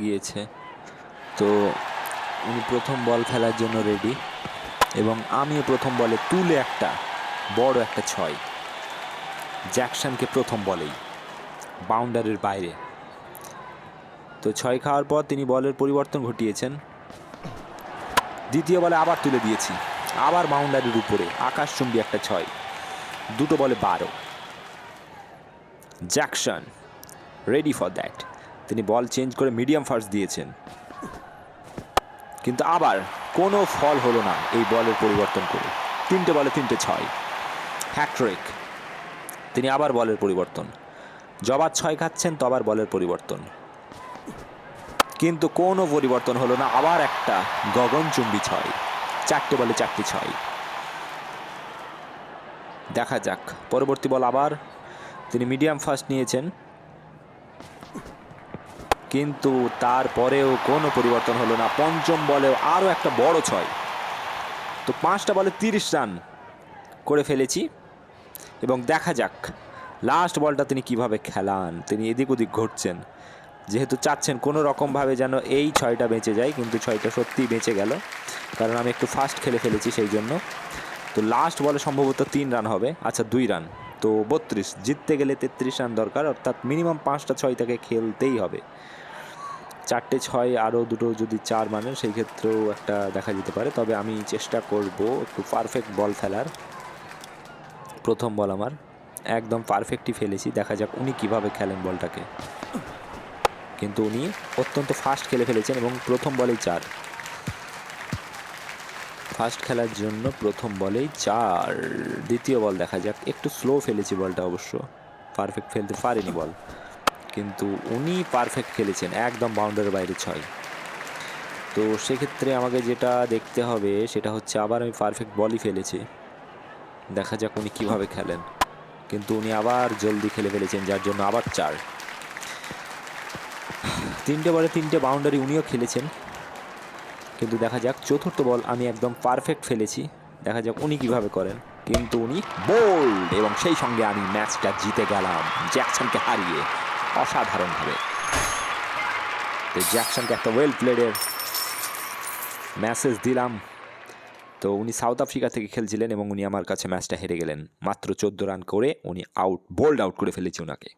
গিয়েছে, তো উনি প্রথম বল খেলার জন্য রেডি এবং আমিও প্রথম বলে তুলে একটা বড় একটা 6 জ্যাকসনকে প্রথম বলেই বাউন্ডারির বাইরে। তো 6 খাওয়ার পর তিনি বলের পরিবর্তন ঘটিয়েছেন। দ্বিতীয় বলে আবার তুলে দিয়েছি, আবার বাউন্ডারির উপরে আকাশচুম্বী একটা 6, দুটো বলে 12। Jackson ready for that. তিনি বল চেঞ্জ করে মিডিয়াম ফাস্ট দিয়েছেন, কিন্তু আবার কোনো ফল হলো না এই বলের পরিবর্তন করে। 3টে বলে 3টে 6, হ্যাট্রিক। তিনি আবার বলের পরিবর্তন, জবার 6 খাচ্ছেন তো আবার বলের পরিবর্তন, কিন্তু কোনো পরিবর্তন হলো না। আবার একটা গগনচুম্বী 6, 4টে বলে 4টে 6। দেখা যাক পরবর্তী বল, আবার তিনি মিডিয়াম ফাস্ট নিয়েছেন, কিন্তু তারপরেও কোনো পরিবর্তন হলো না। পঞ্চম বলেও আরও একটা বড় 6। তো 5টা বলে 30 রান করে ফেলেছি এবং দেখা যাক লাস্ট বলটা তিনি কিভাবে খেলান। তিনি এদিক ওদিক ঘুরছেন, যেহেতু চাচ্ছেন কোনো রকমভাবে যেন এই 6টা বেঁচে যায়, কিন্তু 6টা সত্যিই বেঁচে গেল, কারণ আমি একটু ফাস্ট খেলে ফেলেছি সেই জন্য। তো লাস্ট বলে সম্ভবত 3 রান হবে, আচ্ছা 2 রান, তো 32। জিততে গেলে 33 রান দরকার, অর্থাৎ মিনিমাম 5টা 6 তাকে খেলতেই হবে। 4টে 6 আরও দুটো যদি 4 মানে সেই ক্ষেত্রেও একটা দেখা যেতে পারে, তবে আমি চেষ্টা করব একটু পারফেক্ট বল ফেলার। প্রথম বল আমার একদম পারফেক্টই ফেলেছি, দেখা যাক উনি কিভাবে খেলেন বলটাকে। কিন্তু উনি অত্যন্ত ফাস্ট খেলে ফেলেছেন এবং প্রথম বলেই 4। ফাস্ট খেলার জন্য প্রথম বলেই 4। দ্বিতীয় বল দেখা যাক, একটু স্লো ফেলেছি বলটা, অবশ্য পারফেক্ট ফেলতে পারিনি বল, কিন্তু উনি পারফেক্ট খেলেছেন, একদম বাউন্ডারির বাইরে 6। তো সেক্ষেত্রে আমাকে যেটা দেখতে হবে সেটা হচ্ছে আবার আমি পারফেক্ট বলই ফেলেছি, দেখা যাক উনি কীভাবে খেলেন, কিন্তু উনি আবার জলদি খেলে ফেলেছেন, যার জন্য আবার 4। 3টে বলে 3টে বাউন্ডারি উনিও খেলেছেন, কিন্তু দেখা যাক চতুর্থ বল আমি একদম পারফেক্ট ফেলেছি, দেখা যাক উনি কিভাবে করেন, কিন্তু উনি বোল্ড এবং সেই সঙ্গে আমি ম্যাচটা জিতে গেলাম জ্যাকসনকে হারিয়ে অসাধারণভাবে। তো জ্যাকসনকে একটা ওয়েল প্লেডের মেসেজ দিলাম। তো উনি সাউথ আফ্রিকা থেকে খেলছিলেন এবং উনি আমার কাছে ম্যাচটা হেরে গেলেন। মাত্র 14 রান করে উনি বোল্ড আউট করে ফেলেছে ওনাকে।